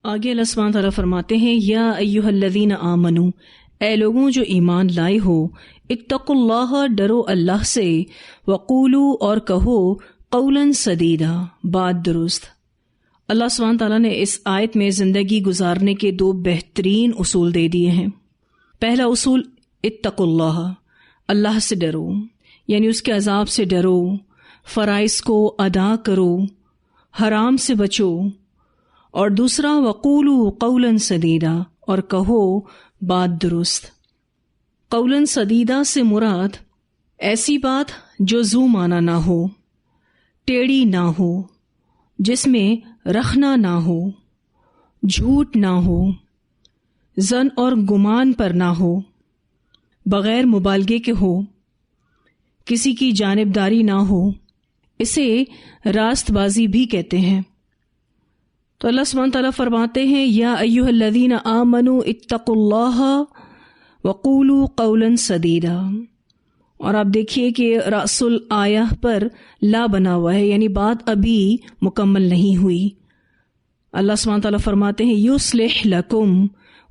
آگے اللہ سبحانہ تعالیٰ فرماتے ہیں یا ایھا الذین آمنو، اے لوگوں جو ایمان لائے ہو، اتقوا اللہ، ڈرو اللہ سے، وقولوا، اور کہو، قولا سدیدا، بات درست۔ اللہ سبحانہ تعالیٰ نے اس آیت میں زندگی گزارنے کے 2 بہترین اصول دے دیے ہیں۔ پہلا اصول اتقوا اللہ، اللہ سے ڈرو، یعنی اس کے عذاب سے ڈرو، فرائض کو ادا کرو، حرام سے بچو۔ اور دوسرا وقولوا قولا سدیدا، اور کہو بات درست۔ قولا سدیدا سے مراد ایسی بات جو ذو معنی نہ ہو، ٹیڑھی نہ ہو، جس میں رخنا نہ ہو، جھوٹ نہ ہو، ظن اور گمان پر نہ ہو، بغیر مبالغے کے ہو، کسی کی جانبداری نہ ہو، اسے راست بازی بھی کہتے ہیں۔ تو اللہ سبحانہ تعالیٰ فرماتے ہیں یا ایھا الذین آمنوا اتقوا اللہ وقولوا قولا سدیدا، اور آپ دیکھیے کہ رأس الآیہ پر لا بنا ہوا ہے، یعنی بات ابھی مکمل نہیں ہوئی۔ اللہ سبحانہ تعالیٰ فرماتے ہیں یصلح لکم،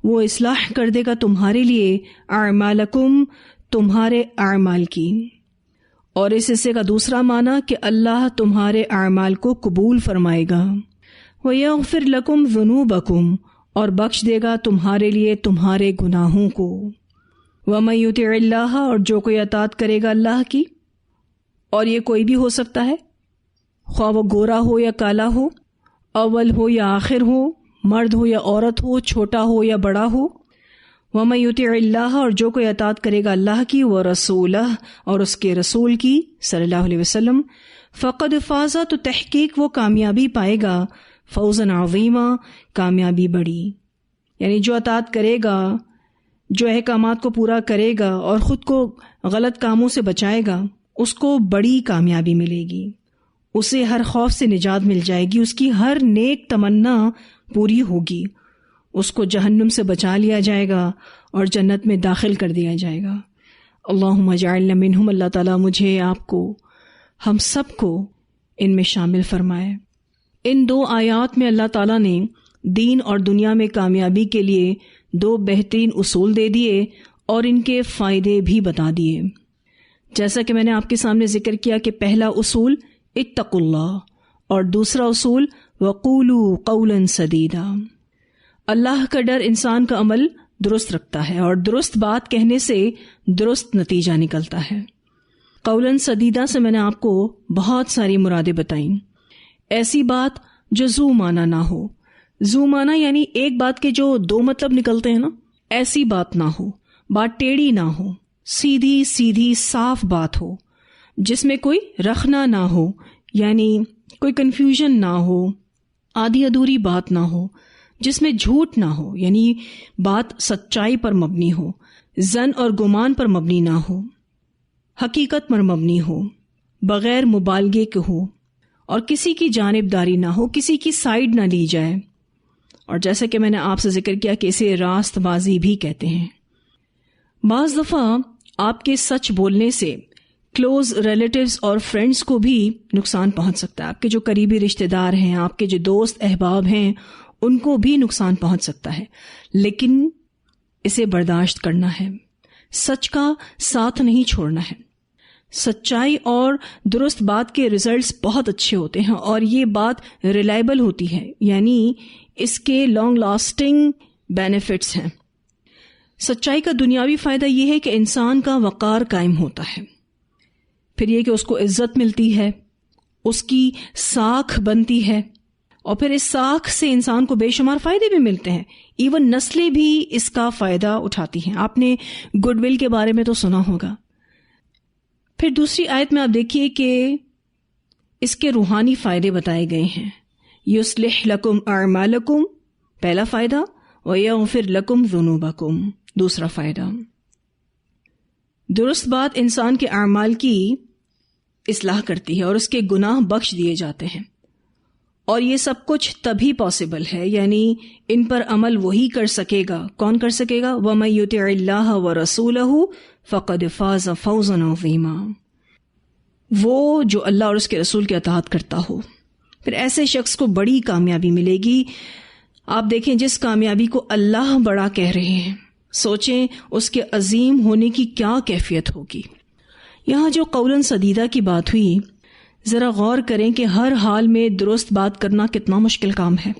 وہ اصلاح کر دے گا تمہارے لیے، اعمالکم، تمہارے اعمال کی۔ اور اس حصے کا دوسرا معنی کہ اللہ تمہارے اعمال کو قبول فرمائے گا۔ وَيَغْفِرْ لَكُمْ ذُنُوبَكُمْ، اور بخش دے گا تمہارے لیے تمہارے گناہوں کو۔ وَمَن يُطِعِ اللَّهَ، اور جو کوئی اطاعت کرے گا اللہ کی، اور یہ کوئی بھی ہو سکتا ہے، خواہ وہ گورا ہو یا کالا ہو، اول ہو یا آخر ہو، مرد ہو یا عورت ہو، چھوٹا ہو یا بڑا ہو۔ وَمَن يُطِعِ اللَّهَ، اور جو کوئی اطاعت کرے گا اللہ کی، وَرَسُولَهُ، اور اس کے رسول کی صلی اللہ علیہ وسلم، فقد فاز، تو تحقیق وہ کامیابی پائے گا، فوزاً عظیما، کامیابی بڑی۔ یعنی جو اطاعت کرے گا، جو احکامات کو پورا کرے گا اور خود کو غلط کاموں سے بچائے گا، اس کو بڑی کامیابی ملے گی، اسے ہر خوف سے نجات مل جائے گی، اس کی ہر نیک تمنا پوری ہوگی، اس کو جہنم سے بچا لیا جائے گا اور جنت میں داخل کر دیا جائے گا۔ اللہم اجعلنا منہم، اللہ تعالیٰ مجھے، آپ کو، ہم سب کو ان میں شامل فرمائے۔ ان 2 آیات میں اللہ تعالیٰ نے دین اور دنیا میں کامیابی کے لیے 2 بہترین اصول دے دیے اور ان کے فائدے بھی بتا دیے۔ جیسا کہ میں نے آپ کے سامنے ذکر کیا کہ پہلا اصول اتقوا اللہ، اور دوسرا اصول وقولوا قولا سدیدا۔ اللہ کا ڈر انسان کا عمل درست رکھتا ہے، اور درست بات کہنے سے درست نتیجہ نکلتا ہے۔ قولا سدیدا سے میں نے آپ کو بہت ساری مرادیں بتائیں۔ ایسی بات جو ذو معنی نہ ہو، ذو معنی یعنی ایک بات کے جو 2 مطلب نکلتے ہیں نا، ایسی بات نہ ہو، بات ٹیڑھی نہ ہو، سیدھی سیدھی صاف بات ہو، جس میں کوئی رخنا نہ ہو، یعنی کوئی کنفیوژن نہ ہو، آدھی ادھوری بات نہ ہو، جس میں جھوٹ نہ ہو، یعنی بات سچائی پر مبنی ہو، ظن اور گمان پر مبنی نہ ہو، حقیقت پر مبنی ہو، بغیر مبالغے کے ہو، اور کسی کی جانبداری نہ ہو، کسی کی سائیڈ نہ لی جائے۔ اور جیسا کہ میں نے آپ سے ذکر کیا کہ اسے راست بازی بھی کہتے ہیں۔ بعض دفعہ آپ کے سچ بولنے سے کلوز ریلیٹیوز اور فرینڈز کو بھی نقصان پہنچ سکتا ہے، آپ کے جو قریبی رشتہ دار ہیں، آپ کے جو دوست احباب ہیں، ان کو بھی نقصان پہنچ سکتا ہے، لیکن اسے برداشت کرنا ہے، سچ کا ساتھ نہیں چھوڑنا ہے۔ سچائی اور درست بات کے ریزلٹس بہت اچھے ہوتے ہیں، اور یہ بات ریلائبل ہوتی ہے، یعنی اس کے لانگ لاسٹنگ بینیفٹس ہیں۔ سچائی کا دنیاوی فائدہ یہ ہے کہ انسان کا وقار قائم ہوتا ہے، پھر یہ کہ اس کو عزت ملتی ہے، اس کی ساکھ بنتی ہے، اور پھر اس ساکھ سے انسان کو بے شمار فائدے بھی ملتے ہیں، ایون نسلیں بھی اس کا فائدہ اٹھاتی ہیں۔ آپ نے گڈ ول کے بارے میں تو سنا ہوگا۔ پھر دوسری آیت میں آپ دیکھیے کہ اس کے روحانی فائدے بتائے گئے ہیں۔ یصلح لکم اعمالکم، پہلا فائدہ، ویغفر لکم ذنوبکم، دوسرا فائدہ۔ درست بات انسان کے اعمال کی اصلاح کرتی ہے اور اس کے گناہ بخش دیے جاتے ہیں، اور یہ سب کچھ تبھی پاسبل ہے، یعنی ان پر عمل وہی کر سکے گا، کون کر سکے گا؟ وَمَن يُطِعِ اللَّهَ وَرَسُولَهُ فَقَدْ فَازَ فَوْزًا عَظِيمًا، وہ جو اللہ اور اس کے رسول کی اطاعت کرتا ہو، پھر ایسے شخص کو بڑی کامیابی ملے گی۔ آپ دیکھیں جس کامیابی کو اللہ بڑا کہہ رہے ہیں، سوچیں اس کے عظیم ہونے کی کیا کیفیت ہوگی۔ یہاں جو قولاً سدیدہ کی بات ہوئی، ذرا غور کریں کہ ہر حال میں درست بات کرنا کتنا مشکل کام ہے۔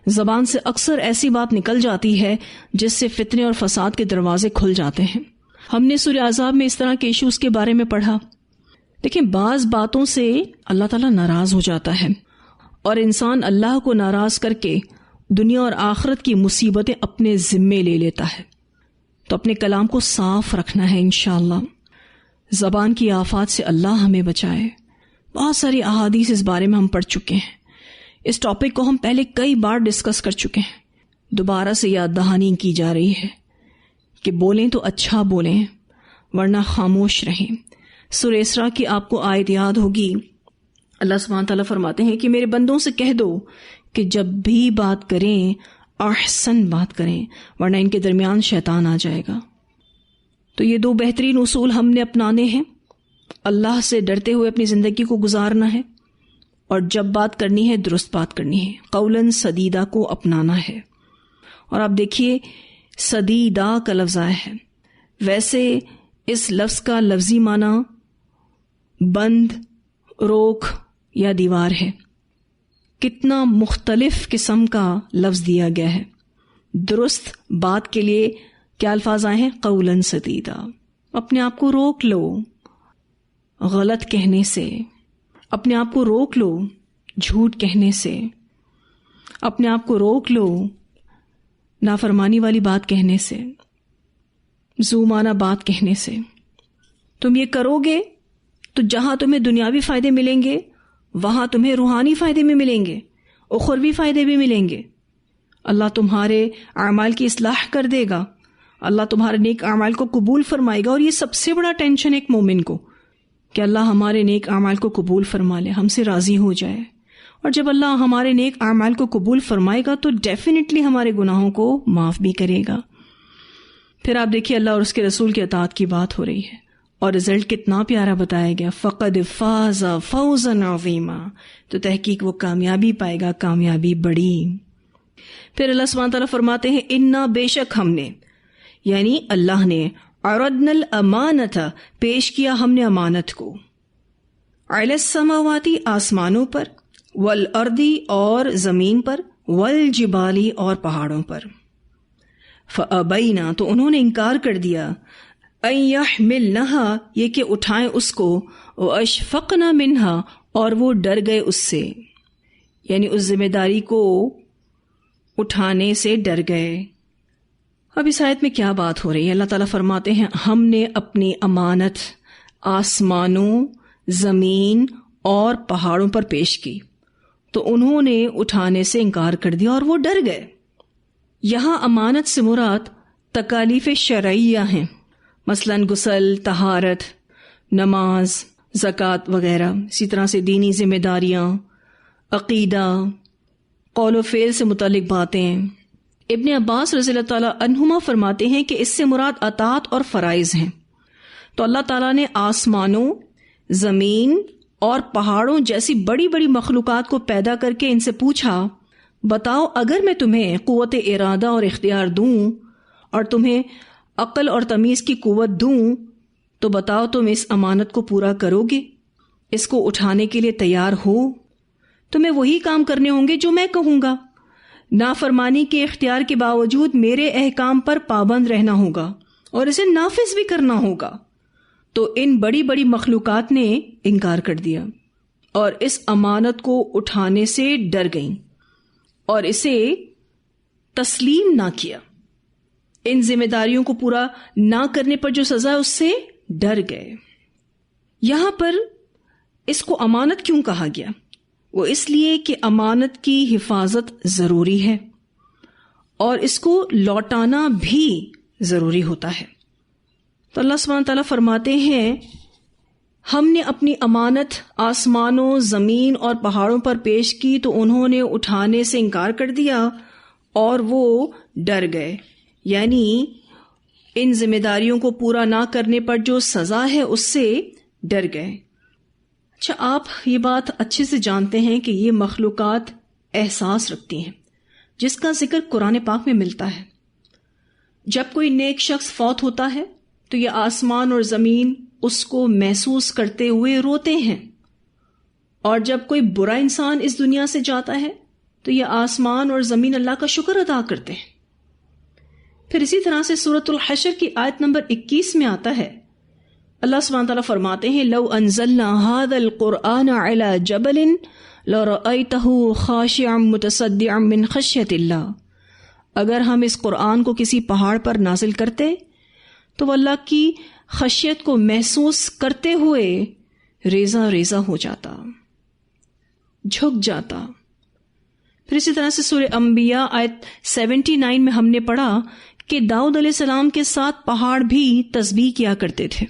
زبان سے اکثر ایسی بات نکل جاتی ہے جس سے فتنے اور فساد کے دروازے کھل جاتے ہیں۔ ہم نے سورہ احزاب میں اس طرح کے ایشوز کے بارے میں پڑھا۔ لیکن بعض باتوں سے اللہ تعالیٰ ناراض ہو جاتا ہے، اور انسان اللہ کو ناراض کر کے دنیا اور آخرت کی مصیبتیں اپنے ذمے لے لیتا ہے۔ تو اپنے کلام کو صاف رکھنا ہے انشاءاللہ۔ زبان کی آفات سے اللہ ہمیں بچائے۔ بہت ساری احادیث اس بارے میں ہم پڑھ چکے ہیں۔ اس ٹاپک کو ہم پہلے کئی بار ڈسکس کر چکے ہیں، دوبارہ سے یاد دہانی کی جا رہی ہے کہ بولیں تو اچھا بولیں ورنہ خاموش رہیں۔ سورہ اسراء کی آپ کو آیت یاد ہوگی، اللہ سبحانہ تعالیٰ فرماتے ہیں کہ میرے بندوں سے کہہ دو کہ جب بھی بات کریں احسن بات کریں ورنہ ان کے درمیان شیطان آ جائے گا۔ تو یہ دو بہترین اصول ہم نے اپنانے ہیں۔ اللہ سے ڈرتے ہوئے اپنی زندگی کو گزارنا ہے، اور جب بات کرنی ہے درست بات کرنی ہے، قولاً سدیدہ کو اپنانا ہے۔ اور آپ دیکھیے سدیدہ کا لفظ آیا ہے، ویسے اس لفظ کا لفظی معنی بند، روک یا دیوار ہے۔ کتنا مختلف قسم کا لفظ دیا گیا ہے۔ درست بات کے لیے کیا الفاظ آئے ہیں؟ قولاً سدیدہ۔ اپنے آپ کو روک لو غلط کہنے سے، اپنے آپ کو روک لو جھوٹ کہنے سے، اپنے آپ کو روک لو نافرمانی والی بات کہنے سے، زومانہ بات کہنے سے۔ تم یہ کرو گے تو جہاں تمہیں دنیاوی فائدے ملیں گے وہاں تمہیں روحانی فائدے بھی ملیں گے، اخروی فائدے بھی ملیں گے۔ اللہ تمہارے اعمال کی اصلاح کر دے گا، اللہ تمہارے نیک اعمال کو قبول فرمائے گا۔ اور یہ سب سے بڑا ٹینشن ایک مومن کو کہ اللہ ہمارے نیک اعمال کو قبول فرما لے، ہم سے راضی ہو جائے۔ اور جب اللہ ہمارے نیک اعمال کو قبول فرمائے گا تو ڈیفینیٹلی ہمارے گناہوں کو معاف بھی کرے گا۔ پھر آپ دیکھیے اللہ اور اس کے رسول کی اطاعت کی بات ہو رہی ہے، اور رزلٹ کتنا پیارا بتایا گیا، فقد فاز فوزا عظیما، تو تحقیق وہ کامیابی پائے گا، کامیابی بڑی۔ پھر اللہ سبحانہ تعالیٰ فرماتے ہیں انا بے شک ہم نے، یعنی اللہ نے، عرضنا الامانت پیش کیا ہم نے امانت کو، علی السماواتی آسمانوں پر، والارضی اور زمین پر، والجبالی اور پہاڑوں پر، فابینا تو انہوں نے انکار کر دیا، ان یحملنہا یہ کہ اٹھائیں اس کو، واشفقنا منہا اور وہ ڈر گئے اس سے، یعنی اس ذمہ داری کو اٹھانے سے ڈر گئے۔ اب اس آیت میں کیا بات ہو رہی ہے؟ اللہ تعالیٰ فرماتے ہیں ہم نے اپنی امانت آسمانوں، زمین اور پہاڑوں پر پیش کی تو انہوں نے اٹھانے سے انکار کر دیا اور وہ ڈر گئے۔ یہاں امانت سے مراد تکالیف شرعیہ ہیں، مثلا غسل، طہارت، نماز، زکوٰۃ وغیرہ، اسی طرح سے دینی ذمہ داریاں، عقیدہ، قول و فعل سے متعلق باتیں۔ ابن عباس رضی اللہ تعالیٰ عنہما فرماتے ہیں کہ اس سے مراد اطاعت اور فرائض ہیں۔ تو اللہ تعالیٰ نے آسمانوں، زمین اور پہاڑوں جیسی بڑی بڑی مخلوقات کو پیدا کر کے ان سے پوچھا، بتاؤ اگر میں تمہیں قوت ارادہ اور اختیار دوں اور تمہیں عقل اور تمیز کی قوت دوں تو بتاؤ تم اس امانت کو پورا کرو گے؟ اس کو اٹھانے کے لیے تیار ہو؟ تمہیں وہی کام کرنے ہوں گے جو میں کہوں گا، نافرمانی کے اختیار کے باوجود میرے احکام پر پابند رہنا ہوگا اور اسے نافذ بھی کرنا ہوگا۔ تو ان بڑی بڑی مخلوقات نے انکار کر دیا اور اس امانت کو اٹھانے سے ڈر گئیں اور اسے تسلیم نہ کیا۔ ان ذمہ داریوں کو پورا نہ کرنے پر جو سزا ہے اس سے ڈر گئے۔ یہاں پر اس کو امانت کیوں کہا گیا؟ وہ اس لیے کہ امانت کی حفاظت ضروری ہے اور اس کو لوٹانا بھی ضروری ہوتا ہے۔ تو اللہ سبحانہ تعالیٰ فرماتے ہیں ہم نے اپنی امانت آسمانوں، زمین اور پہاڑوں پر پیش کی تو انہوں نے اٹھانے سے انکار کر دیا اور وہ ڈر گئے، یعنی ان ذمہ داریوں کو پورا نہ کرنے پر جو سزا ہے اس سے ڈر گئے۔ اچھا، آپ یہ بات اچھے سے جانتے ہیں کہ یہ مخلوقات احساس رکھتی ہیں، جس کا ذکر قرآن پاک میں ملتا ہے. جب کوئی نیک شخص فوت ہوتا ہے تو یہ آسمان اور زمین اس کو محسوس کرتے ہوئے روتے ہیں، اور جب کوئی برا انسان اس دنیا سے جاتا ہے تو یہ آسمان اور زمین اللہ کا شکر ادا کرتے ہیں. پھر اسی طرح سے سورۃ الحشر کی آیت نمبر 21 میں آتا ہے، اللہ سبحانہ تعالیٰ فرماتے ہیں لو انزلنا هذا القرآن على جبل لرأيته خاشعا متصدعا من خشیۃ اللہ. اگر ہم اس قرآن کو کسی پہاڑ پر نازل کرتے تو وہ اللہ کی خشیت کو محسوس کرتے ہوئے ریزہ ریزہ ہو جاتا، جھک جاتا. پھر اسی طرح سے سورہ انبیاء آیت 79 میں ہم نے پڑھا کہ داؤد علیہ السلام کے ساتھ پہاڑ بھی تسبیح کیا کرتے تھے.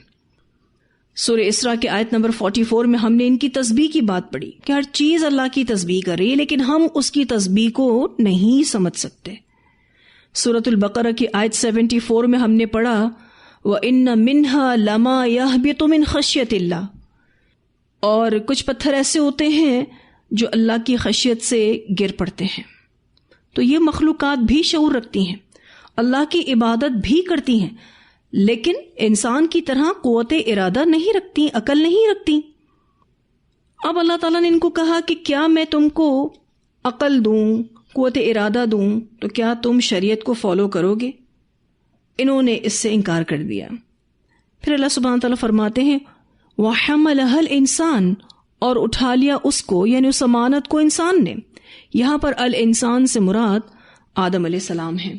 سورہ اسراء کے آیت نمبر 44 میں ہم نے ان کی تسبیح کی بات پڑھی کہ ہر چیز اللہ کی تسبیح کر رہی ہے لیکن ہم اس کی تسبیح کو نہیں سمجھ سکتے. سورۃ البقرہ کی آیت 74 میں ہم نے پڑھا وَإِنَّ مِنْهَا لَمَا يَهْبِطُ مِنْ خَشْيَةِ اللَّهِ، اور کچھ پتھر ایسے ہوتے ہیں جو اللہ کی خشیت سے گر پڑتے ہیں. تو یہ مخلوقات بھی شعور رکھتی ہیں، اللہ کی عبادت بھی کرتی ہیں، لیکن انسان کی طرح قوت ارادہ نہیں رکھتی، عقل نہیں رکھتی. اب اللہ تعالیٰ نے ان کو کہا کہ کیا میں تم کو عقل دوں، قوت ارادہ دوں تو کیا تم شریعت کو فالو کرو گے؟ انہوں نے اس سے انکار کر دیا. پھر اللہ سبحانہ تعالیٰ فرماتے ہیں وَحَمَلَهَا الْإِنسان، اور اٹھا لیا اس کو، یعنی اس امانت کو انسان نے. یہاں پر الانسان سے مراد آدم علیہ السلام ہیں.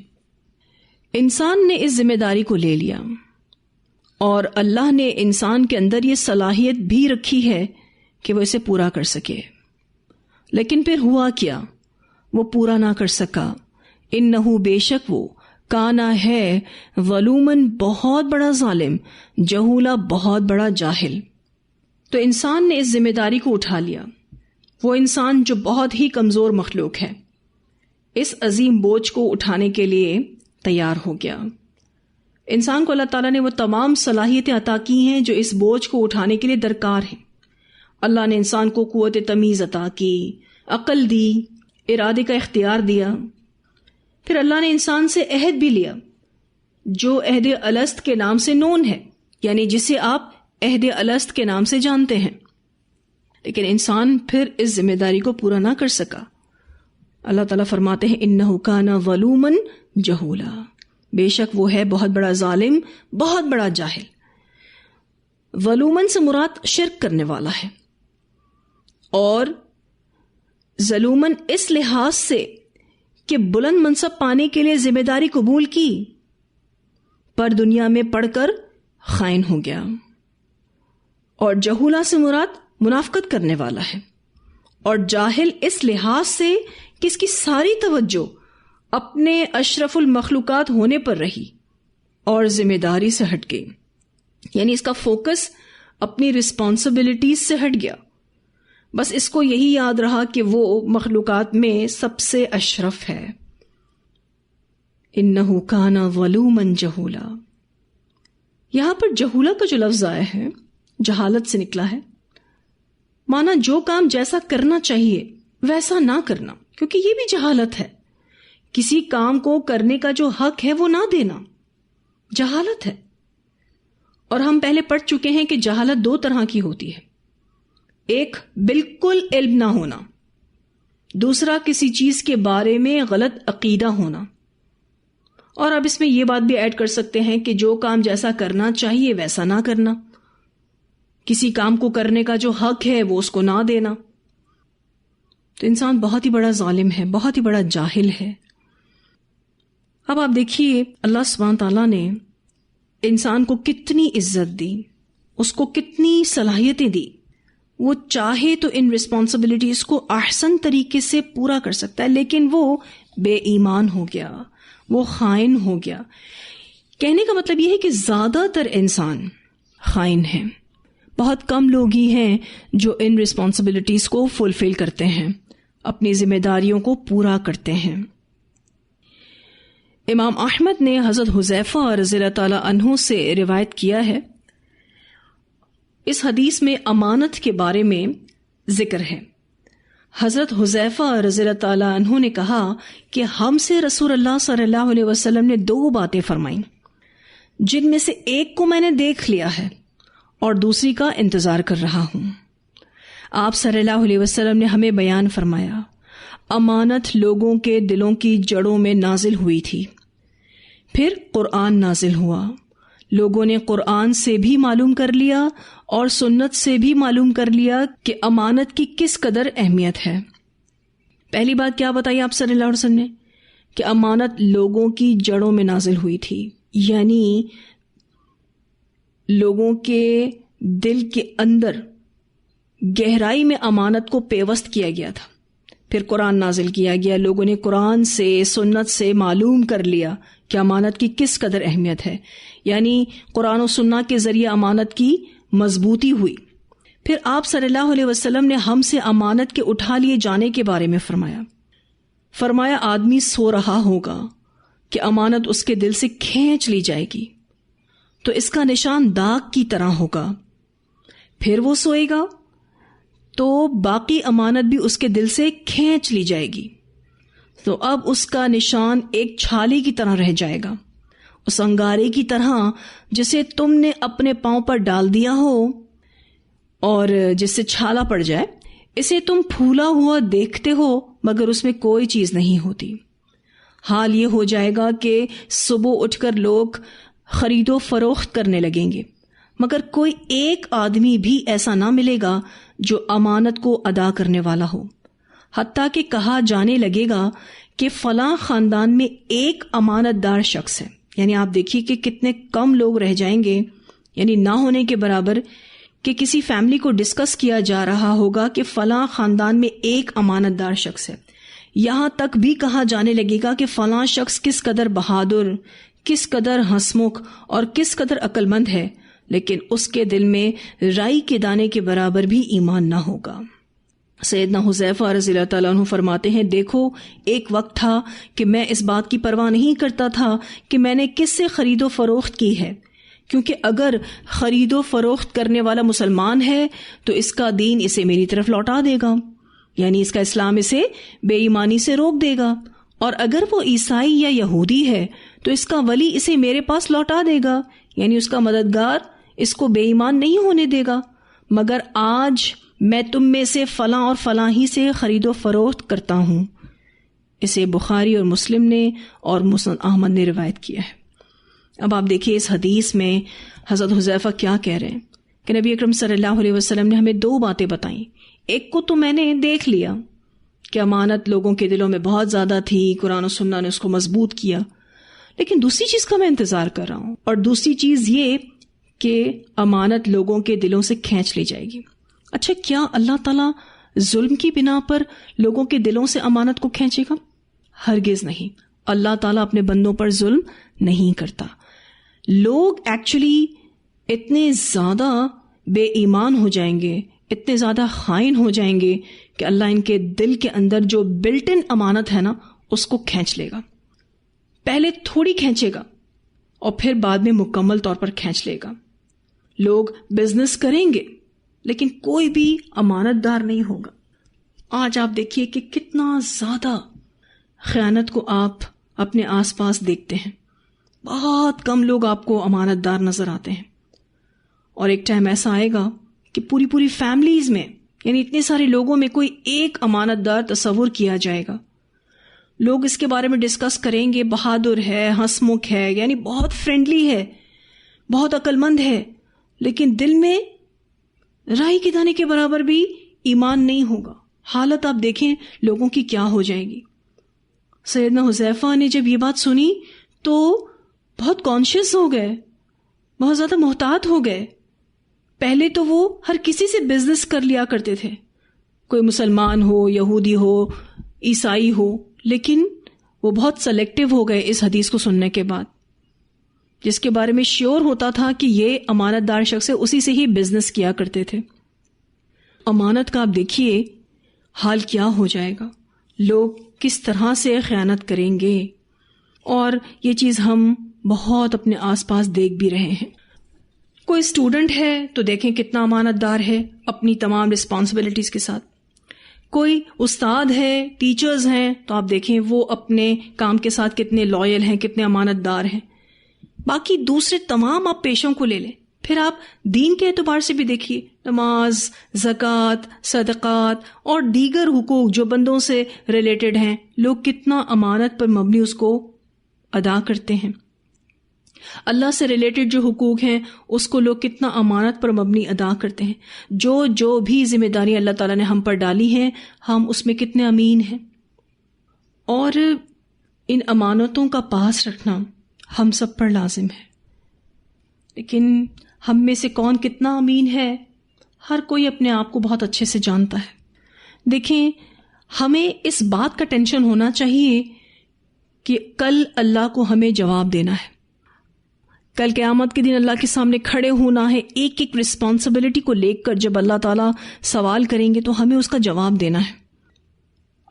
انسان نے اس ذمہ داری کو لے لیا، اور اللہ نے انسان کے اندر یہ صلاحیت بھی رکھی ہے کہ وہ اسے پورا کر سکے. لیکن پھر ہوا کیا؟ وہ پورا نہ کر سکا. انہو، بے شک وہ، کانا ہے، ظلومن، بہت بڑا ظالم، جہولا، بہت بڑا جاہل. تو انسان نے اس ذمہ داری کو اٹھا لیا. وہ انسان جو بہت ہی کمزور مخلوق ہے، اس عظیم بوجھ کو اٹھانے کے لیے تیار ہو گیا. انسان کو اللہ تعالیٰ نے وہ تمام صلاحیتیں عطا کی ہیں جو اس بوجھ کو اٹھانے کے لیے درکار ہیں. اللہ نے انسان کو قوت تمیز عطا کی، عقل دی، ارادے کا اختیار دیا. پھر اللہ نے انسان سے عہد بھی لیا جو عہد الست کے نام سے نون ہے، یعنی جسے آپ عہد الست کے نام سے جانتے ہیں. لیکن انسان پھر اس ذمہ داری کو پورا نہ کر سکا. اللہ تعالیٰ فرماتے ہیں انہو کانا ظلومن جہولا، بے شک وہ ہے بہت بڑا ظالم، بہت بڑا جاہل. ظلومن سے مراد شرک کرنے والا ہے، اور ظلومن اس لحاظ سے کہ بلند منصب پانے کے لیے ذمہ داری قبول کی پر دنیا میں پڑھ کر خائن ہو گیا. اور جہولا سے مراد منافقت کرنے والا ہے، اور جاہل اس لحاظ سے کہ اس کی ساری توجہ اپنے اشرف المخلوقات ہونے پر رہی اور ذمہ داری سے ہٹ گئی، یعنی اس کا فوکس اپنی رسپانسبلٹیز سے ہٹ گیا. بس اس کو یہی یاد رہا کہ وہ مخلوقات میں سب سے اشرف ہے. انہو کانا ظلومن جہولا. یہاں پر جہولا کا جو لفظ آیا ہے جہالت سے نکلا ہے. مانا جو کام جیسا کرنا چاہیے ویسا نہ کرنا، کیونکہ یہ بھی جہالت ہے. کسی کام کو کرنے کا جو حق ہے وہ نہ دینا جہالت ہے. اور ہم پہلے پڑھ چکے ہیں کہ جہالت دو طرح کی ہوتی ہے، ایک بالکل علم نہ ہونا، دوسرا کسی چیز کے بارے میں غلط عقیدہ ہونا. اور اب اس میں یہ بات بھی ایڈ کر سکتے ہیں کہ جو کام جیسا کرنا چاہیے ویسا نہ کرنا، کسی کام کو کرنے کا جو حق ہے وہ اس کو نہ دینا. تو انسان بہت ہی بڑا ظالم ہے، بہت ہی بڑا جاہل ہے. اب آپ دیکھیے اللہ سبحانہ تعالیٰ نے انسان کو کتنی عزت دی، اس کو کتنی صلاحیتیں دی. وہ چاہے تو ان رسپانسبلٹیز کو احسن طریقے سے پورا کر سکتا ہے، لیکن وہ بے ایمان ہو گیا، وہ خائن ہو گیا. کہنے کا مطلب یہ ہے کہ زیادہ تر انسان خائن ہیں. بہت کم لوگ ہی ہیں جو ان رسپانسبلٹیز کو فلفل کرتے ہیں، اپنی ذمہ داریوں کو پورا کرتے ہیں. امام احمد نے حضرت حذیفہ رضی اللہ تعالیٰ عنہ سے روایت کیا ہے. اس حدیث میں امانت کے بارے میں ذکر ہے. حضرت حذیفہ رضی اللہ تعالیٰ عنہ نے کہا کہ ہم سے رسول اللہ صلی اللہ علیہ وسلم نے 2 باتیں فرمائیں جن میں سے ایک کو میں نے دیکھ لیا ہے اور دوسری کا انتظار کر رہا ہوں۔ آپ صلی اللہ علیہ وسلم نے ہمیں بیان فرمایا، امانت لوگوں کے دلوں کی جڑوں میں نازل ہوئی تھی، پھر قرآن نازل ہوا، لوگوں نے قرآن سے بھی معلوم کر لیا اور سنت سے بھی معلوم کر لیا کہ امانت کی کس قدر اہمیت ہے۔ پہلی بات کیا بتائی آپ صلی اللہ علیہ وسلم نے؟ کہ امانت لوگوں کی جڑوں میں نازل ہوئی تھی، یعنی لوگوں کے دل کے اندر گہرائی میں امانت کو پیوست کیا گیا تھا۔ پھر قرآن نازل کیا گیا، لوگوں نے قرآن سے سنت سے معلوم کر لیا کہ امانت کی کس قدر اہمیت ہے، یعنی قرآن و سنت کے ذریعے امانت کی مضبوطی ہوئی۔ پھر آپ صلی اللہ علیہ وسلم نے ہم سے امانت کے اٹھا لیے جانے کے بارے میں فرمایا آدمی سو رہا ہوگا کہ امانت اس کے دل سے کھینچ لی جائے گی تو اس کا نشان داغ کی طرح ہوگا، پھر وہ سوئے گا تو باقی امانت بھی اس کے دل سے کھینچ لی جائے گی، تو اب اس کا نشان ایک چھالی کی طرح رہ جائے گا، اس انگارے کی طرح جسے تم نے اپنے پاؤں پر ڈال دیا ہو اور جس سے چھالا پڑ جائے، اسے تم پھولا ہوا دیکھتے ہو مگر اس میں کوئی چیز نہیں ہوتی۔ حال یہ ہو جائے گا کہ صبح اٹھ کر لوگ خرید و فروخت کرنے لگیں گے مگر کوئی ایک آدمی بھی ایسا نہ ملے گا جو امانت کو ادا کرنے والا ہو، حتیٰ کہ کہا جانے لگے گا کہ فلاں خاندان میں ایک امانت دار شخص ہے، یعنی آپ دیکھیے کہ کتنے کم لوگ رہ جائیں گے، یعنی نہ ہونے کے برابر، کہ کسی فیملی کو ڈسکس کیا جا رہا ہوگا کہ فلاں خاندان میں ایک امانت دار شخص ہے، یہاں تک بھی کہا جانے لگے گا کہ فلاں شخص کس قدر بہادر، کس قدر ہنسمکھ اور کس قدر عقل مند ہے، لیکن اس کے دل میں رائی کے دانے کے برابر بھی ایمان نہ ہوگا۔ سیدنا حذیفہ رضی اللہ تعالیٰ عنہ فرماتے ہیں، دیکھو ایک وقت تھا کہ میں اس بات کی پرواہ نہیں کرتا تھا کہ میں نے کس سے خرید و فروخت کی ہے، کیونکہ اگر خرید و فروخت کرنے والا مسلمان ہے تو اس کا دین اسے میری طرف لوٹا دے گا، یعنی اس کا اسلام اسے بے ایمانی سے روک دے گا، اور اگر وہ عیسائی یا یہودی ہے تو اس کا ولی اسے میرے پاس لوٹا دے گا، یعنی اس کا مددگار اس کو بے ایمان نہیں ہونے دے گا، مگر آج میں تم میں سے فلاں اور فلاں ہی سے خرید و فروخت کرتا ہوں۔ اسے بخاری اور مسلم نے اور مسند احمد نے روایت کیا ہے۔ اب آپ دیکھیے اس حدیث میں حضرت حذیفہ کیا کہہ رہے ہیں کہ نبی اکرم صلی اللہ علیہ وسلم نے ہمیں 2 باتیں بتائیں، ایک کو تو میں نے دیکھ لیا کہ امانت لوگوں کے دلوں میں بہت زیادہ تھی، قرآن و سنت نے اس کو مضبوط کیا، لیکن دوسری چیز کا میں انتظار کر رہا ہوں، اور دوسری چیز یہ کہ امانت لوگوں کے دلوں سے کھینچ لی جائے گی۔ اچھا، کیا اللہ تعالیٰ ظلم کی بنا پر لوگوں کے دلوں سے امانت کو کھینچے گا؟ ہرگز نہیں، اللہ تعالیٰ اپنے بندوں پر ظلم نہیں کرتا۔ لوگ ایکچولی اتنے زیادہ بے ایمان ہو جائیں گے، اتنے زیادہ خائن ہو جائیں گے کہ اللہ ان کے دل کے اندر جو بلٹ ان امانت ہے نا اس کو کھینچ لے گا، پہلے تھوڑی کھینچے گا اور پھر بعد میں مکمل طور پر کھینچ لے گا۔ لوگ بزنس کریں گے لیکن کوئی بھی امانت دار نہیں ہوگا۔ آج آپ دیکھیے کہ کتنا زیادہ خیانت کو آپ اپنے آس پاس دیکھتے ہیں، بہت کم لوگ آپ کو امانت دار نظر آتے ہیں، اور ایک ٹائم ایسا آئے گا کہ پوری فیملیز میں، یعنی اتنے سارے لوگوں میں کوئی ایک امانت دار تصور کیا جائے گا۔ لوگ اس کے بارے میں ڈسکس کریں گے، بہادر ہے، ہنسمکھ ہے، یعنی بہت فرینڈلی ہے، بہت عقل مند ہے، لیکن دل میں رائی کے دانے کے برابر بھی ایمان نہیں ہوگا۔ حالت آپ دیکھیں لوگوں کی کیا ہو جائے گی۔ سیدنا حذیفہ نے جب یہ بات سنی تو بہت کانشیس ہو گئے، بہت زیادہ محتاط ہو گئے۔ پہلے تو وہ ہر کسی سے بزنس کر لیا کرتے تھے، کوئی مسلمان ہو، یہودی ہو، عیسائی ہو، لیکن وہ بہت سلیکٹیو ہو گئے اس حدیث کو سننے کے بعد۔ جس کے بارے میں شیور ہوتا تھا کہ یہ امانت دار شخص ہے، اسی سے ہی بزنس کیا کرتے تھے۔ امانت کا آپ دیکھیے حال کیا ہو جائے گا، لوگ کس طرح سے خیانت کریں گے، اور یہ چیز ہم بہت اپنے آس پاس دیکھ بھی رہے ہیں۔ کوئی اسٹوڈنٹ ہے تو دیکھیں کتنا امانت دار ہے اپنی تمام رسپانسبلٹیز کے ساتھ، کوئی استاد ہے، ٹیچرز ہیں، تو آپ دیکھیں وہ اپنے کام کے ساتھ کتنے لائل ہیں، کتنے امانت دار ہیں. باقی دوسرے تمام آپ پیشوں کو لے لیں، پھر آپ دین کے اعتبار سے بھی دیکھیے، نماز، زکوٰۃ، صدقات اور دیگر حقوق جو بندوں سے ریلیٹڈ ہیں، لوگ کتنا امانت پر مبنی اس کو ادا کرتے ہیں. اللہ سے ریلیٹڈ جو حقوق ہیں اس کو لوگ کتنا امانت پر مبنی ادا کرتے ہیں. جو بھی ذمہ داری اللہ تعالیٰ نے ہم پر ڈالی ہیں، ہم اس میں کتنے امین ہیں. اور ان امانتوں کا پاس رکھنا ہم سب پر لازم ہے. لیکن ہم میں سے کون کتنا امین ہے، ہر کوئی اپنے آپ کو بہت اچھے سے جانتا ہے. دیکھیں، ہمیں اس بات کا ٹینشن ہونا چاہیے کہ کل اللہ کو ہمیں جواب دینا ہے. کل قیامت کے دن اللہ کے سامنے کھڑے ہونا ہے. ایک ایک رسپانسبلٹی کو لے کر جب اللہ تعالیٰ سوال کریں گے تو ہمیں اس کا جواب دینا ہے.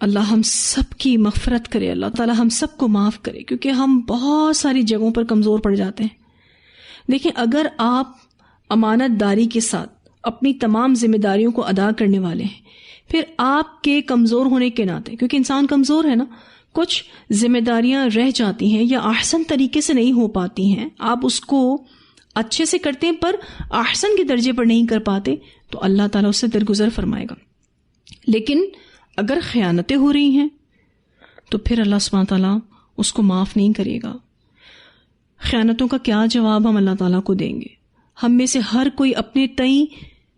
اللہ ہم سب کی مغفرت کرے، اللہ تعالیٰ ہم سب کو معاف کرے، کیونکہ ہم بہت ساری جگہوں پر کمزور پڑ جاتے ہیں. دیکھیں، اگر آپ امانت داری کے ساتھ اپنی تمام ذمہ داریوں کو ادا کرنے والے ہیں، پھر آپ کے کمزور ہونے کے ناطے، کیونکہ انسان کمزور ہے نا، کچھ ذمہ داریاں رہ جاتی ہیں یا احسن طریقے سے نہیں ہو پاتی ہیں، آپ اس کو اچھے سے کرتے ہیں پر احسن کے درجے پر نہیں کر پاتے، تو اللہ تعالیٰ اس سے درگزر فرمائے گا. لیکن اگر خیانتیں ہو رہی ہیں تو پھر اللہ سبحانہ تعالیٰ اس کو معاف نہیں کرے گا. خیانتوں کا کیا جواب ہم اللہ تعالیٰ کو دیں گے؟ ہم میں سے ہر کوئی اپنے تئیں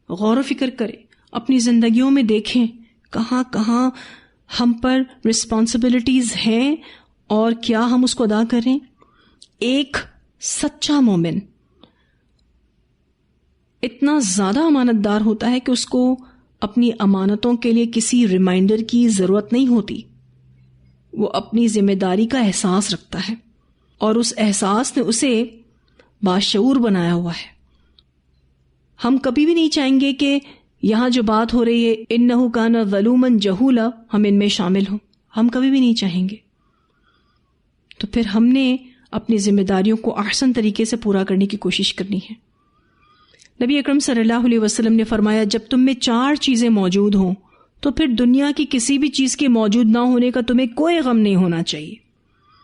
غور و فکر کرے، اپنی زندگیوں میں دیکھیں کہاں کہاں ہم پر رسپانسبلٹیز ہیں اور کیا ہم اس کو ادا کریں. ایک سچا مومن اتنا زیادہ امانت دار ہوتا ہے کہ اس کو اپنی امانتوں کے لیے کسی ریمائنڈر کی ضرورت نہیں ہوتی. وہ اپنی ذمہ داری کا احساس رکھتا ہے اور اس احساس نے اسے باشعور بنایا ہوا ہے. ہم کبھی بھی نہیں چاہیں گے کہ یہاں جو بات ہو رہی ہے انہ کان ظلوما جہولا، ہم ان میں شامل ہوں. ہم کبھی بھی نہیں چاہیں گے. تو پھر ہم نے اپنی ذمہ داریوں کو احسن طریقے سے پورا کرنے کی کوشش کرنی ہے. نبی اکرم صلی اللہ علیہ وسلم نے فرمایا، جب تم میں 4 چیزیں موجود ہوں تو پھر دنیا کی کسی بھی چیز کے موجود نہ ہونے کا تمہیں کوئی غم نہیں ہونا چاہیے.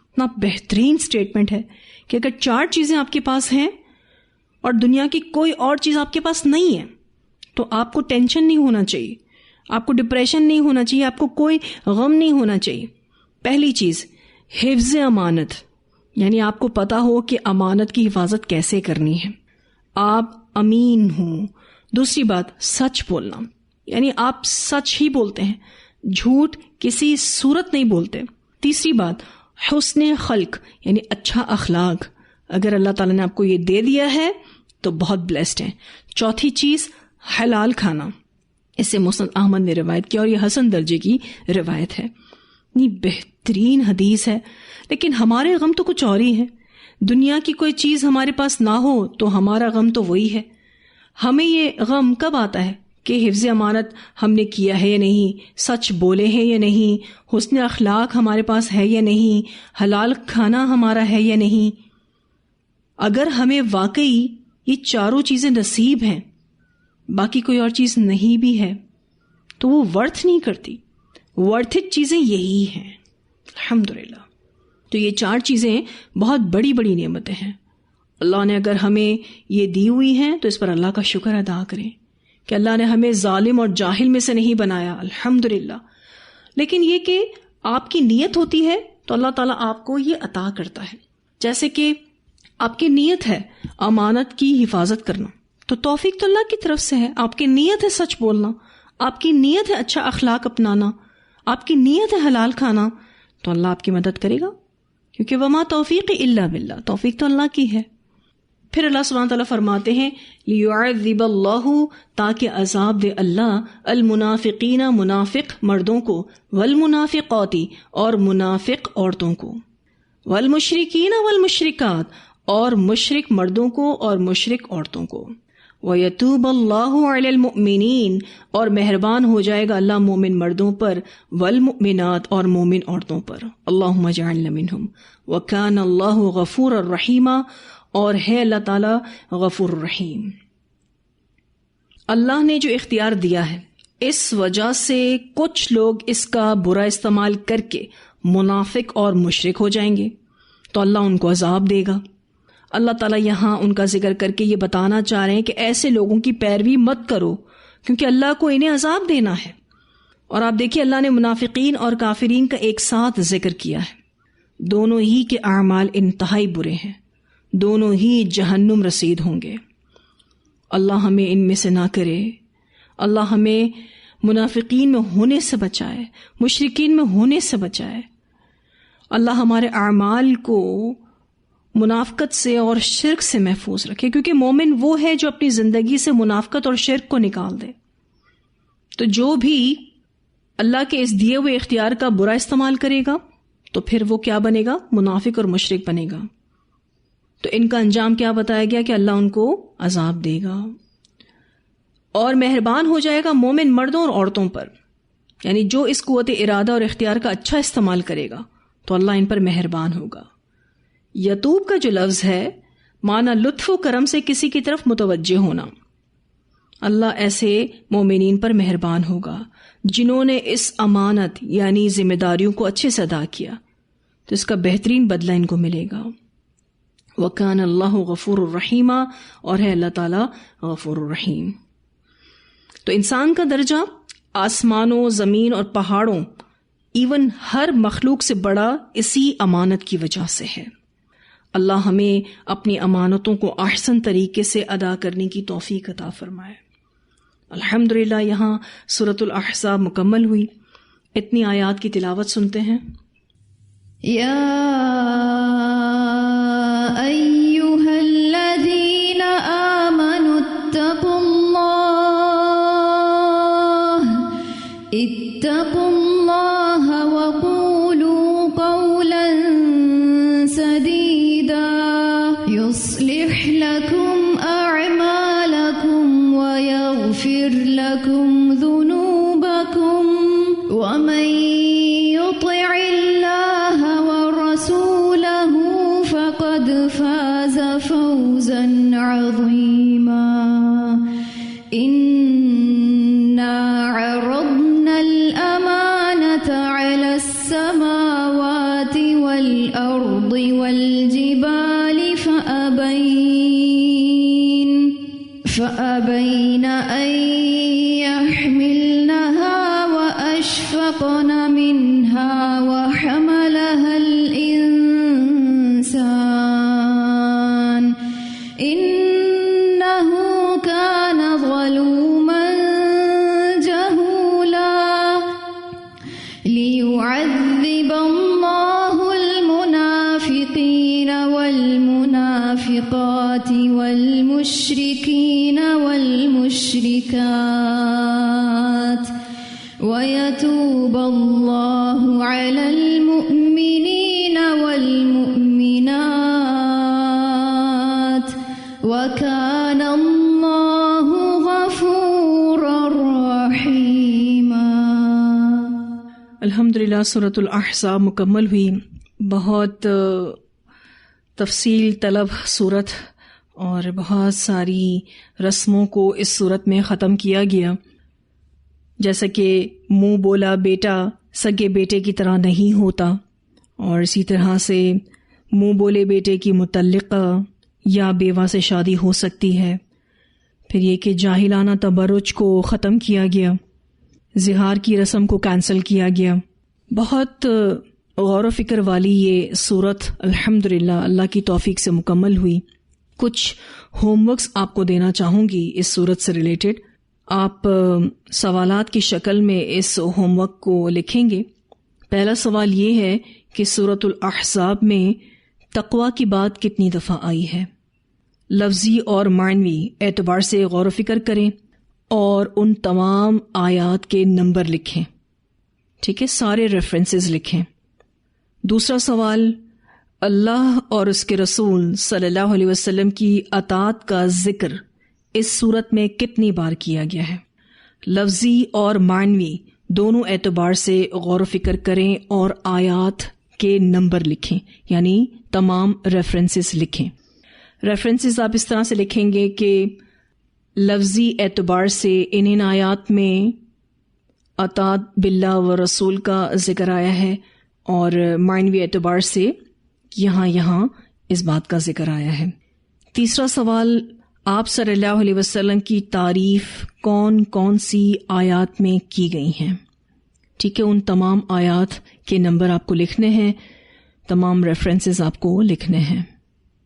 اتنا بہترین سٹیٹمنٹ ہے کہ اگر 4 چیزیں آپ کے پاس ہیں اور دنیا کی کوئی اور چیز آپ کے پاس نہیں ہے تو آپ کو ٹینشن نہیں ہونا چاہیے، آپ کو ڈپریشن نہیں ہونا چاہیے، آپ کو کوئی غم نہیں ہونا چاہیے. پہلی چیز حفظ امانت، یعنی آپ کو پتا ہو کہ امانت کی حفاظت کیسے کرنی ہے، آپ امین ہوں. دوسری بات سچ بولنا، یعنی آپ سچ ہی بولتے ہیں، جھوٹ کسی صورت نہیں بولتے. تیسری بات حسن خلق، یعنی اچھا اخلاق. اگر اللہ تعالیٰ نے آپ کو یہ دے دیا ہے تو بہت بلیسڈ ہیں. چوتھی چیز حلال کھانا، اسے مسند احمد نے روایت کیا اور یہ حسن درجے کی روایت ہے. یہ بہترین حدیث ہے. لیکن ہمارے غم تو کچھ اور ہی ہے. دنیا کی کوئی چیز ہمارے پاس نہ ہو تو ہمارا غم تو وہی ہے. ہمیں یہ غم کب آتا ہے کہ حفظ امانت ہم نے کیا ہے یا نہیں، سچ بولے ہیں یا نہیں، حسن اخلاق ہمارے پاس ہے یا نہیں، حلال کھانا ہمارا ہے یا نہیں. اگر ہمیں واقعی یہ 4 چیزیں نصیب ہیں، باقی کوئی اور چیز نہیں بھی ہے، تو وہ ورتھ نہیں کرتی. ورتھ اٹ چیزیں یہی ہیں الحمدللہ. تو یہ 4 چیزیں بہت بڑی بڑی نعمتیں ہیں. اللہ نے اگر ہمیں یہ دی ہوئی ہیں تو اس پر اللہ کا شکر ادا کریں کہ اللہ نے ہمیں ظالم اور جاہل میں سے نہیں بنایا، الحمدللہ. لیکن یہ کہ آپ کی نیت ہوتی ہے تو اللہ تعالیٰ آپ کو یہ عطا کرتا ہے. جیسے کہ آپ کی نیت ہے امانت کی حفاظت کرنا تو توفیق تو اللہ کی طرف سے ہے. آپ کی نیت ہے سچ بولنا، آپ کی نیت ہے اچھا اخلاق اپنانا، آپ کی نیت ہے حلال کھانا، تو اللہ آپ کی مدد کرے گا، کیونکہ وما توفیق الا باللہ، توفیق تو اللہ کی ہے. پھر اللہ سبحانہ تعالیٰ فرماتے ہیں لیعذب اللہ، تاکہ عذاب دے اللہ المنافقین، منافق مردوں کو، والمنافقات اور منافق عورتوں کو، والمشرکین والمشرکات اور مشرک مردوں کو اور مشرک عورتوں کو، وَيَتُوبَ اللَّهُ عَلَى الْمُؤْمِنِينَ اور مہربان ہو جائے گا اللہ مومن مردوں پر، والمؤمنات اور مومن عورتوں پر. اللہم اجعلنا منہم. وَكَانَ اللَّهُ غَفُورًا رَحِيمًا اور ہے اللہ تعالیٰ غفور الرحیم. اللہ نے جو اختیار دیا ہے اس وجہ سے کچھ لوگ اس کا برا استعمال کر کے منافق اور مشرک ہو جائیں گے تو اللہ ان کو عذاب دے گا۔ اللہ تعالیٰ یہاں ان کا ذکر کر کے یہ بتانا چاہ رہے ہیں کہ ایسے لوگوں کی پیروی مت کرو کیونکہ اللہ کو انہیں عذاب دینا ہے۔ اور آپ دیکھیے اللہ نے منافقین اور کافرین کا ایک ساتھ ذکر کیا ہے، دونوں ہی کے اعمال انتہائی برے ہیں، دونوں ہی جہنم رسید ہوں گے۔ اللہ ہمیں ان میں سے نہ کرے، اللہ ہمیں منافقین میں ہونے سے بچائے، مشرکین میں ہونے سے بچائے۔ اللہ ہمارے اعمال کو منافقت سے اور شرک سے محفوظ رکھے، کیونکہ مومن وہ ہے جو اپنی زندگی سے منافقت اور شرک کو نکال دے۔ تو جو بھی اللہ کے اس دیے ہوئے اختیار کا برا استعمال کرے گا تو پھر وہ کیا بنے گا؟ منافق اور مشرک بنے گا۔ تو ان کا انجام کیا بتایا گیا کہ اللہ ان کو عذاب دے گا اور مہربان ہو جائے گا مومن مردوں اور عورتوں پر، یعنی جو اس قوت ارادہ اور اختیار کا اچھا استعمال کرے گا تو اللہ ان پر مہربان ہوگا۔ یتوب کا جو لفظ ہے معنی لطف و کرم سے کسی کی طرف متوجہ ہونا۔ اللہ ایسے مومنین پر مہربان ہوگا جنہوں نے اس امانت یعنی ذمہ داریوں کو اچھے سے ادا کیا، تو اس کا بہترین بدلہ ان کو ملے گا۔ وَكَانَ اللَّهُ غَفُورٌ رَحِيمًا، اور ہے اللہ تعالیٰ غفور الرحیم۔ تو انسان کا درجہ آسمانوں، زمین اور پہاڑوں، ایون ہر مخلوق سے بڑا اسی امانت کی وجہ سے ہے۔ اللہ ہمیں اپنی امانتوں کو احسن طریقے سے ادا کرنے کی توفیق عطا فرمائے۔ الحمدللہ یہاں سورۃ الاحزاب مکمل ہوئی۔ اتنی آیات کی تلاوت سنتے ہیں۔ یا ایھا الذین آمنوا اتقوا اللہ وقولوا قولا سدیدا یصلح لکم اعمالکم ویغفر لکم ذنوبکم ومن یطع اللہ ورسولہ فقد فاز فوزا عظیما۔ انا عرضنا الامانة على السماوات والارض والجبال فأبين أن يحملنها وأشفقن منها وحملها الإنسان إنه كان ظلوما جهولا ليعذب الله المنافقين والمنافقات والمشركين والمشركات ويتوب الله على المؤمنين والمؤمنات وكان الله غفورا رحيما۔ الحمدللہ سورۃ الاحزاب مکمل ہوئی۔ بہت تفصیل طلب صورت اور بہت ساری رسموں کو اس صورت میں ختم کیا گیا، جیسا کہ منہ بولا بیٹا سگے بیٹے کی طرح نہیں ہوتا، اور اسی طرح سے منہ بولے بیٹے کی متعلقہ یا بیوہ سے شادی ہو سکتی ہے۔ پھر یہ کہ جاہلانہ تبرج کو ختم کیا گیا، زہار کی رسم کو کینسل کیا گیا۔ بہت غور و فکر والی یہ صورت الحمدللہ اللہ کی توفیق سے مکمل ہوئی۔ کچھ ہوم ورکس آپ کو دینا چاہوں گی اس صورت سے ریلیٹڈ۔ آپ سوالات کی شکل میں اس ہوم ورک کو لکھیں گے۔ پہلا سوال یہ ہے کہ سورۃ الاحزاب میں تقوی کی بات کتنی دفعہ آئی ہے؟ لفظی اور معنوی اعتبار سے غور و فکر کریں اور ان تمام آیات کے نمبر لکھیں، ٹھیک ہے، سارے ریفرنسز لکھیں۔ دوسرا سوال، اللہ اور اس کے رسول صلی اللہ علیہ وسلم کی اطاعت کا ذکر اس صورت میں کتنی بار کیا گیا ہے؟ لفظی اور معنوی دونوں اعتبار سے غور و فکر کریں اور آیات کے نمبر لکھیں، یعنی تمام ریفرنسز لکھیں۔ ریفرنسز آپ اس طرح سے لکھیں گے کہ لفظی اعتبار سے ان آیات میں اطاعت باللہ و رسول کا ذکر آیا ہے، اور معنوی اعتبار سے یہاں اس بات کا ذکر آیا ہے۔ تیسرا سوال، آپ صلی اللہ علیہ وسلم کی تعریف کون کون سی آیات میں کی گئی ہیں؟ ٹھیک ہے، ان تمام آیات کے نمبر آپ کو لکھنے ہیں، تمام ریفرنسز آپ کو لکھنے ہیں۔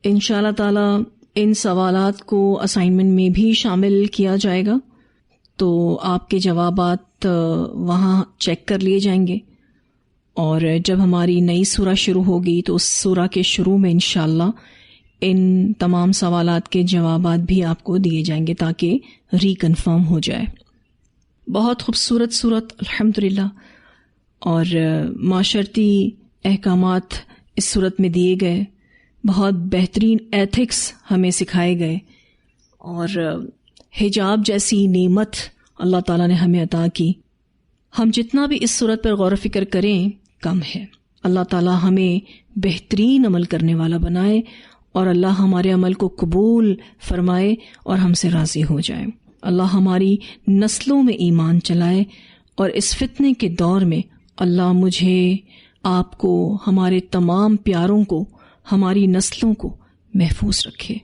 انشاءاللہ تعالی ان سوالات کو اسائنمنٹ میں بھی شامل کیا جائے گا، تو آپ کے جوابات وہاں چیک کر لیے جائیں گے، اور جب ہماری نئی سورہ شروع ہوگی تو اس سورہ کے شروع میں انشاءاللہ ان تمام سوالات کے جوابات بھی آپ کو دیے جائیں گے تاکہ ریکنفرم ہو جائے۔ بہت خوبصورت صورت الحمدللہ، اور معاشرتی احکامات اس صورت میں دیے گئے، بہت بہترین ایتھکس ہمیں سکھائے گئے، اور حجاب جیسی نعمت اللہ تعالیٰ نے ہمیں عطا کی۔ ہم جتنا بھی اس صورت پر غور و فکر کریں کم ہے۔ اللہ تعالیٰ ہمیں بہترین عمل کرنے والا بنائے، اور اللہ ہمارے عمل کو قبول فرمائے اور ہم سے راضی ہو جائے۔ اللہ ہماری نسلوں میں ایمان چلائے، اور اس فتنے کے دور میں اللہ مجھے، آپ کو، ہمارے تمام پیاروں کو، ہماری نسلوں کو محفوظ رکھے۔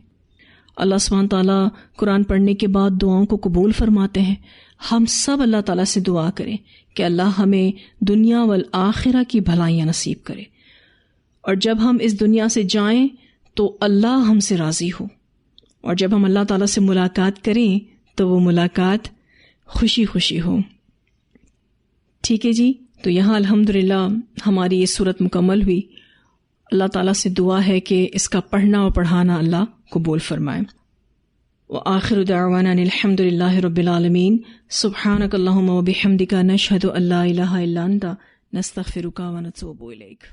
اللہ سبحانہ تعالیٰ قرآن پڑھنے کے بعد دعاؤں کو قبول فرماتے ہیں۔ ہم سب اللہ تعالیٰ سے دعا کریں کہ اللہ ہمیں دنیا والآخرہ کی بھلائیاں نصیب کرے، اور جب ہم اس دنیا سے جائیں تو اللہ ہم سے راضی ہو، اور جب ہم اللہ تعالیٰ سے ملاقات کریں تو وہ ملاقات خوشی خوشی ہو۔ ٹھیک ہے جی، تو یہاں الحمدللہ ہماری یہ صورت مکمل ہوئی۔ اللہ تعالیٰ سے دعا ہے کہ اس کا پڑھنا اور پڑھانا اللہ قبول فرمائے۔ وآخر دعوانا الحمد للہ رب العالمین۔ سبحانک اللہم وبحمدک، نشہد ان لا الہ الا انت، نستغفرک ونتوب الیک۔